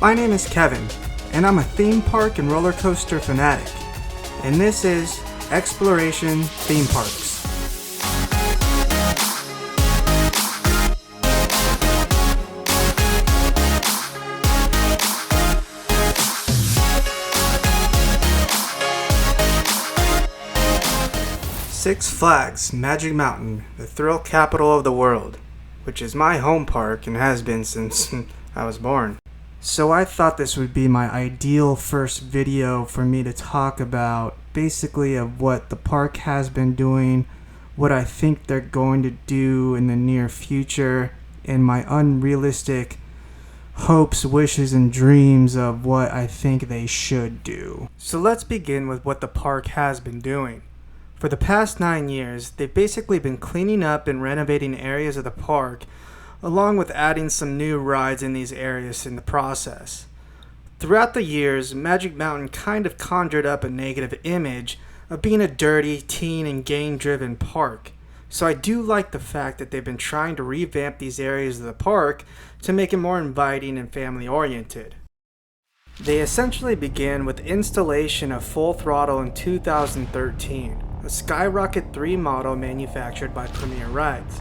My name is Kevin, and I'm a theme park and roller coaster fanatic, and this is Exploration Theme Parks. Six Flags Magic Mountain, the thrill capital of the world, which is my home park and has been since I was born. So I thought this would be my ideal first video for me to talk about basically of what the park has been doing, what I think they're going to do in the near future, and my unrealistic hopes, wishes, and dreams of what I think they should do. So let's begin with what the park has been doing. For the past 9 years, they've basically been cleaning up and renovating areas of the park, along with adding some new rides in these areas in the process. Throughout the years, Magic Mountain kind of conjured up a negative image of being a dirty, teen, and gang-driven park. So I do like the fact that they've been trying to revamp these areas of the park to make it more inviting and family-oriented. They essentially began with installation of Full Throttle in 2013, a Skyrocket 3 model manufactured by Premier Rides.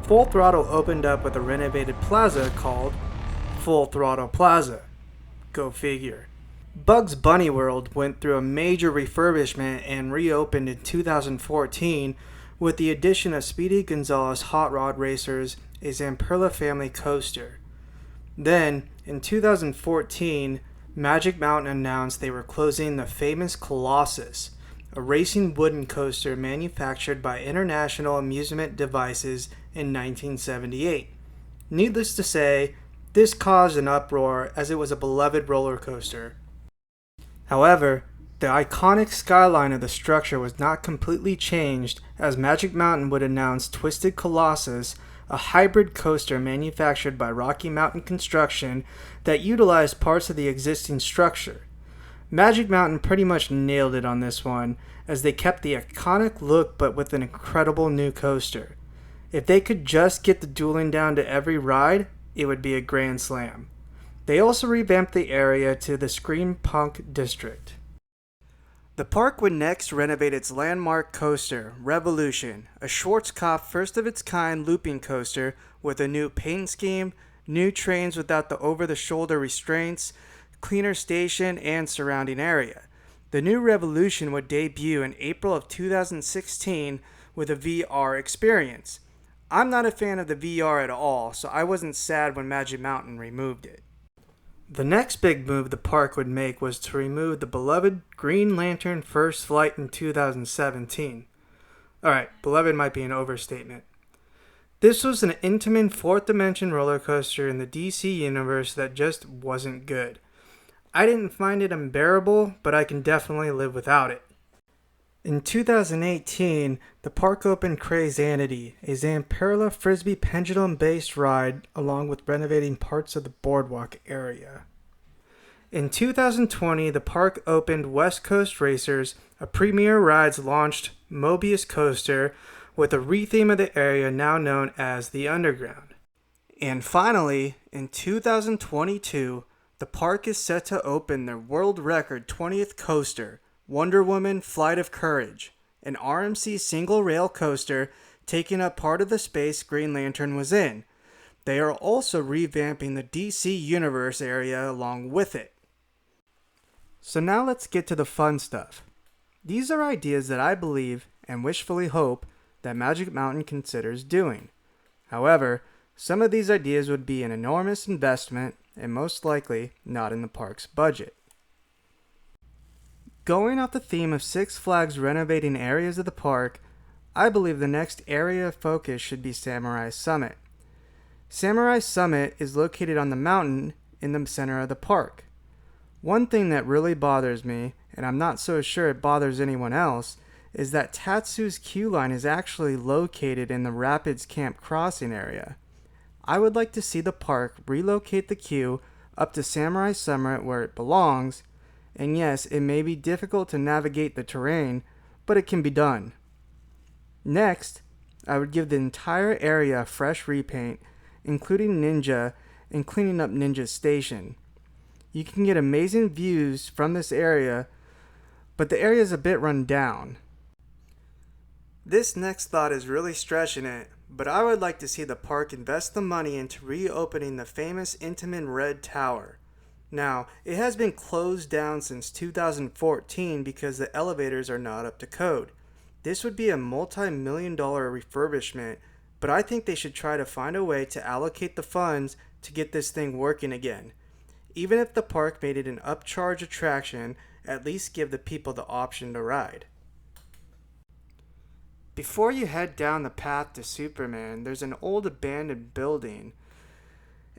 Full Throttle opened up with a renovated plaza called Full Throttle Plaza. Go figure. Bugs Bunny World went through a major refurbishment and reopened in 2014 with the addition of Speedy Gonzales Hot Rod Racers, a Zamperla family coaster. Then, in 2014, Magic Mountain announced they were closing the famous Colossus, a racing wooden coaster manufactured by International Amusement Devices in 1978. Needless to say, this caused an uproar as it was a beloved roller coaster. However, the iconic skyline of the structure was not completely changed, as Magic Mountain would announce Twisted Colossus, a hybrid coaster manufactured by Rocky Mountain Construction that utilized parts of the existing structure. Magic Mountain pretty much nailed it on this one, as they kept the iconic look but with an incredible new coaster. If they could just get the dueling down to every ride, it would be a grand slam. They also revamped the area to the Scream Punk District. The park would next renovate its landmark coaster, Revolution, a Schwarzkopf first-of-its-kind looping coaster with a new paint scheme, new trains without the over-the-shoulder restraints, cleaner station, and surrounding area. The new Revolution would debut in April of 2016 with a VR experience. I'm not a fan of the VR at all, so I wasn't sad when Magic Mountain removed it. The next big move the park would make was to remove the beloved Green Lantern First Flight in 2017. Alright, beloved might be an overstatement. This was an Intamin fourth dimension roller coaster in the DC universe that just wasn't good. I didn't find it unbearable, but I can definitely live without it. In 2018, the park opened Crazanity, a Zamperla Frisbee pendulum-based ride along with renovating parts of the boardwalk area. In 2020, the park opened West Coast Racers, a Premier Rides launched Mobius coaster with a retheme of the area now known as the Underground. And finally, in 2022, the park is set to open their world record 20th coaster, Wonder Woman Flight of Courage, an RMC single rail coaster taking up part of the space Green Lantern was in. They are also revamping the DC Universe area along with it. So now let's get to the fun stuff. These are ideas that I believe and wishfully hope that Magic Mountain considers doing. However, some of these ideas would be an enormous investment and most likely not in the park's budget. Going off the theme of Six Flags renovating areas of the park, I believe the next area of focus should be Samurai Summit. Samurai Summit is located on the mountain in the center of the park. One thing that really bothers me, and I'm not so sure it bothers anyone else, is that Tatsu's queue line is actually located in the Rapids Camp Crossing area. I would like to see the park relocate the queue up to Samurai Summit where it belongs, and yes, it may be difficult to navigate the terrain, but it can be done. Next, I would give the entire area a fresh repaint, including Ninja and cleaning up Ninja's station. You can get amazing views from this area, but the area is a bit run down. This next thought is really stretching it, but I would like to see the park invest the money into reopening the famous Intamin Red Tower. Now, it has been closed down since 2014 because the elevators are not up to code. This would be a multi-million-dollar refurbishment, but I think they should try to find a way to allocate the funds to get this thing working again. Even if the park made it an upcharge attraction, at least give the people the option to ride. Before you head down the path to Superman, there's an old abandoned building,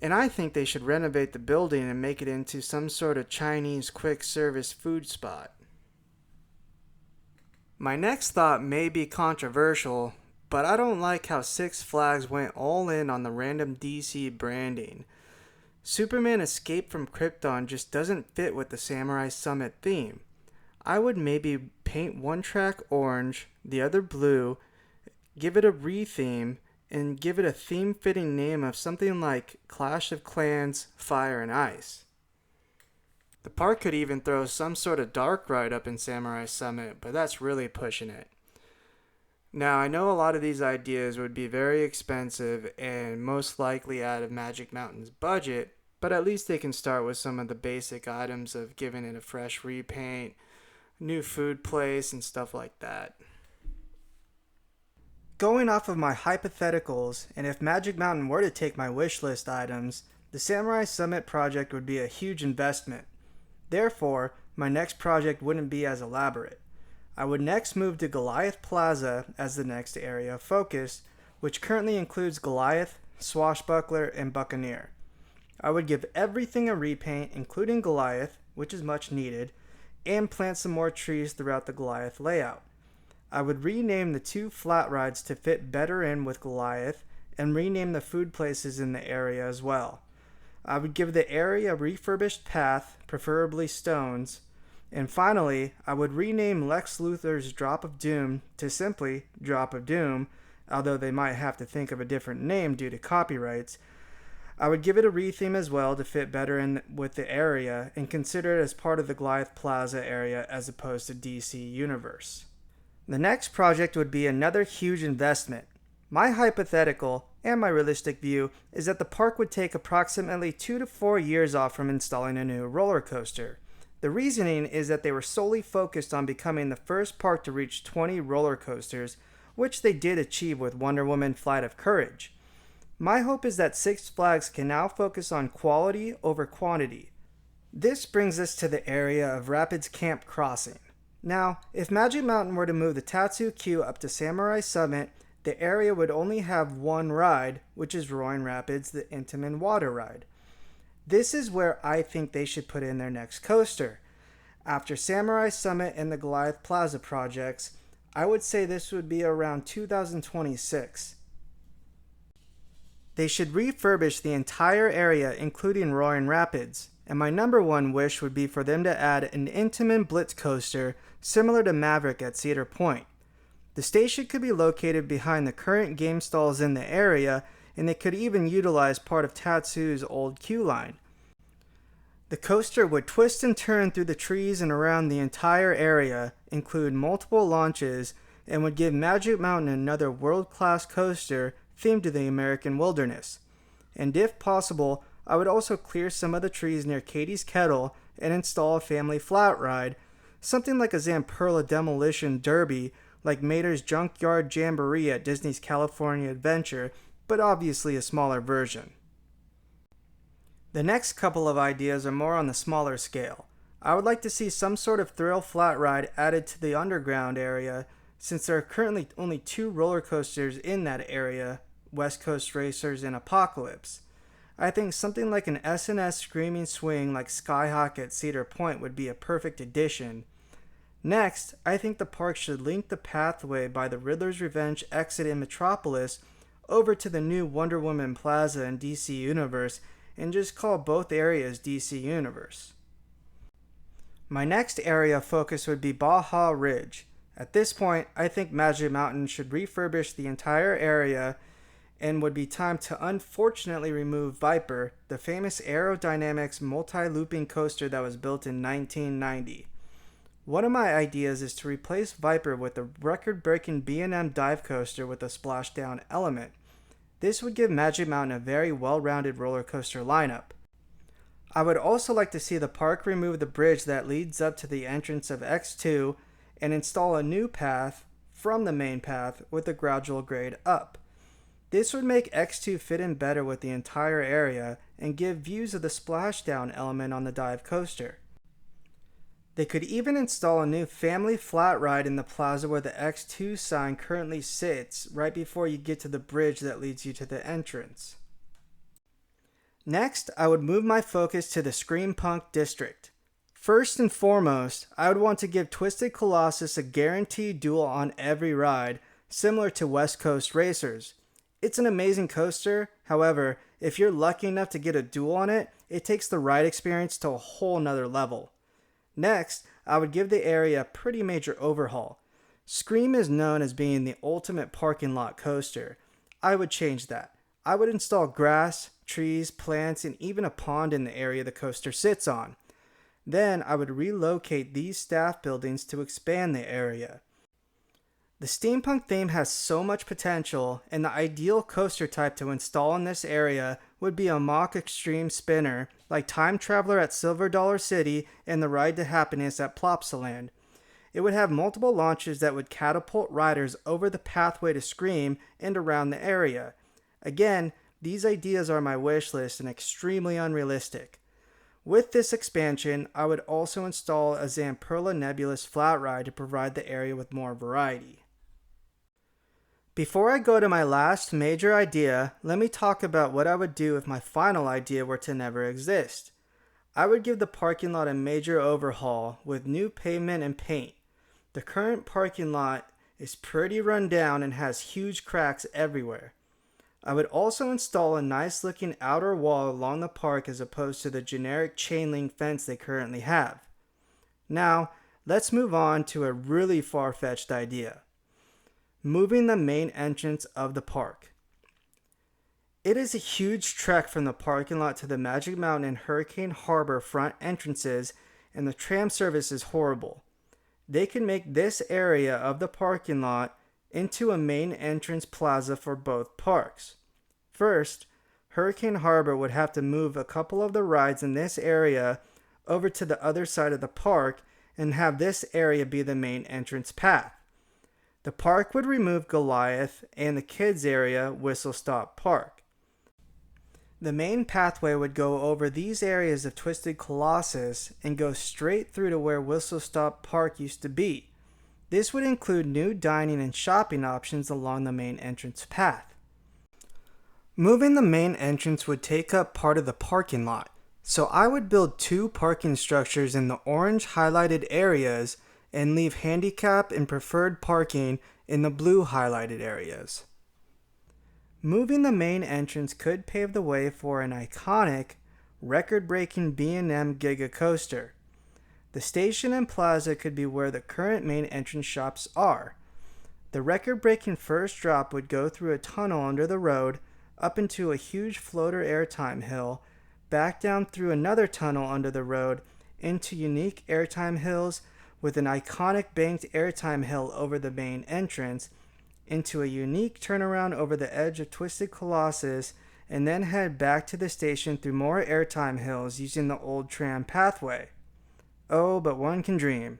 and I think they should renovate the building and make it into some sort of Chinese quick service food spot. My next thought may be controversial, but I don't like how Six Flags went all in on the random DC branding. Superman Escape from Krypton just doesn't fit with the Samurai Summit theme. I would maybe paint one track orange, the other blue, give it a re-theme, and give it a theme-fitting name of something like Clash of Clans, Fire and Ice. The park could even throw some sort of dark ride up in Samurai Summit, but that's really pushing it. Now, I know a lot of these ideas would be very expensive and most likely out of Magic Mountain's budget, but at least they can start with some of the basic items of giving it a fresh repaint, new food place, and stuff like that. Going off of my hypotheticals, and if Magic Mountain were to take my wish list items, the Samurai Summit project would be a huge investment. Therefore, my next project wouldn't be as elaborate. I would next move to Goliath Plaza as the next area of focus, which currently includes Goliath, Swashbuckler, and Buccaneer. I would give everything a repaint, including Goliath, which is much needed, and plant some more trees throughout the Goliath layout. I would rename the 2 flat rides to fit better in with Goliath, and rename the food places in the area as well. I would give the area a refurbished path, preferably stones, and finally, I would rename Lex Luthor's Drop of Doom to simply Drop of Doom, although they might have to think of a different name due to copyrights. I would give it a retheme as well to fit better in with the area and consider it as part of the Goliath Plaza area as opposed to DC Universe. The next project would be another huge investment. My hypothetical and my realistic view is that the park would take approximately 2 to 4 years off from installing a new roller coaster. The reasoning is that they were solely focused on becoming the first park to reach 20 roller coasters, which they did achieve with Wonder Woman Flight of Courage. My hope is that Six Flags can now focus on quality over quantity. This brings us to the area of Rapids Camp Crossing. Now, if Magic Mountain were to move the Tatsu Queue up to Samurai Summit, the area would only have one ride, which is Roaring Rapids, the Intamin Water Ride. This is where I think they should put in their next coaster. After Samurai Summit and the Goliath Plaza projects, I would say this would be around 2026. They should refurbish the entire area, including Roaring Rapids, and my number one wish would be for them to add an Intamin Blitz coaster similar to Maverick at Cedar Point. The station could be located behind the current game stalls in the area, and they could even utilize part of Tatsu's old queue line. The coaster would twist and turn through the trees and around the entire area, include multiple launches, and would give Magic Mountain another world-class coaster themed to the American wilderness. And if possible, I would also clear some of the trees near Katie's Kettle and install a family flat ride, something like a Zamperla Demolition Derby, like Mater's Junkyard Jamboree at Disney's California Adventure, but obviously a smaller version. The next couple of ideas are more on the smaller scale. I would like to see some sort of thrill flat ride added to the underground area, since there are currently only 2 roller coasters in that area, West Coast Racers and Apocalypse. I think something like an S&S Screaming Swing like Skyhawk at Cedar Point would be a perfect addition. Next, I think the park should link the pathway by the Riddler's Revenge exit in Metropolis over to the new Wonder Woman Plaza in DC Universe and just call both areas DC Universe. My next area of focus would be Baja Ridge. At this point, I think Magic Mountain should refurbish the entire area and would be time to unfortunately remove Viper, the famous Aerodynamics multi-looping coaster that was built in 1990. One of my ideas is to replace Viper with the record-breaking B&M dive coaster with a splashdown element. This would give Magic Mountain a very well-rounded roller coaster lineup. I would also like to see the park remove the bridge that leads up to the entrance of X2 and install a new path from the main path with a gradual grade up. This would make X2 fit in better with the entire area and give views of the splashdown element on the dive coaster. They could even install a new family flat ride in the plaza where the X2 sign currently sits, right before you get to the bridge that leads you to the entrance. Next, I would move my focus to the Scream Punk District. First and foremost, I would want to give Twisted Colossus a guaranteed duel on every ride, similar to West Coast Racers. It's an amazing coaster, however, if you're lucky enough to get a duel on it, it takes the ride experience to a whole nother level. Next, I would give the area a pretty major overhaul. Scream is known as being the ultimate parking lot coaster. I would change that. I would install grass, trees, plants, and even a pond in the area the coaster sits on. Then I would relocate these staff buildings to expand the area. The steampunk theme has so much potential, and the ideal coaster type to install in this area would be a Mach Extreme spinner, like Time Traveler at Silver Dollar City and the Ride to Happiness at Plopsaland. It would have multiple launches that would catapult riders over the pathway to Scream and around the area. Again, these ideas are my wish list and extremely unrealistic. With this expansion, I would also install a Zamperla Nebulous flat ride to provide the area with more variety. Before I go to my last major idea, let me talk about what I would do if my final idea were to never exist. I would give the parking lot a major overhaul with new pavement and paint. The current parking lot is pretty run down and has huge cracks everywhere. I would also install a nice looking outer wall along the park as opposed to the generic chain link fence they currently have. Now, let's move on to a really far-fetched idea. Moving the main entrance of the park. It is a huge trek from the parking lot to the Magic Mountain and Hurricane Harbor front entrances, and the tram service is horrible. They can make this area of the parking lot into a main entrance plaza for both parks. First, Hurricane Harbor would have to move a couple of the rides in this area over to the other side of the park and have this area be the main entrance path. The park would remove Goliath and the kids area Whistle Stop Park. The main pathway would go over these areas of Twisted Colossus and go straight through to where Whistle Stop Park used to be. This would include new dining and shopping options along the main entrance path. Moving the main entrance would take up part of the parking lot, so I would build 2 parking structures in the orange highlighted areas and leave handicap and preferred parking in the blue highlighted areas. Moving the main entrance could pave the way for an iconic, record-breaking B&M Giga Coaster. The station and plaza could be where the current main entrance shops are. The record-breaking first drop would go through a tunnel under the road, up into a huge floater airtime hill, back down through another tunnel under the road, into unique airtime hills with an iconic banked airtime hill over the main entrance, into a unique turnaround over the edge of Twisted Colossus, and then head back to the station through more airtime hills using the old tram pathway. Oh, but one can dream.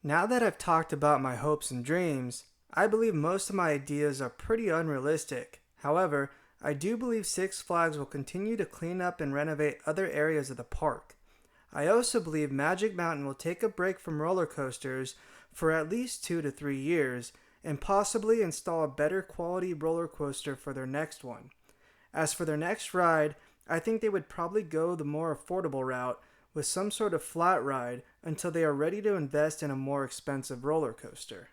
Now that I've talked about my hopes and dreams, I believe most of my ideas are pretty unrealistic. However, I do believe Six Flags will continue to clean up and renovate other areas of the park. I also believe Magic Mountain will take a break from roller coasters for at least 2 to 3 years and possibly install a better quality roller coaster for their next one. As for their next ride, I think they would probably go the more affordable route with some sort of flat ride until they are ready to invest in a more expensive roller coaster.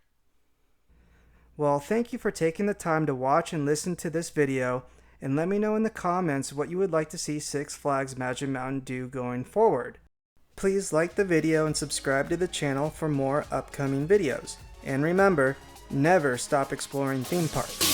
Well, thank you for taking the time to watch and listen to this video, and let me know in the comments what you would like to see Six Flags Magic Mountain do going forward. Please like the video and subscribe to the channel for more upcoming videos. And remember, never stop exploring theme parks.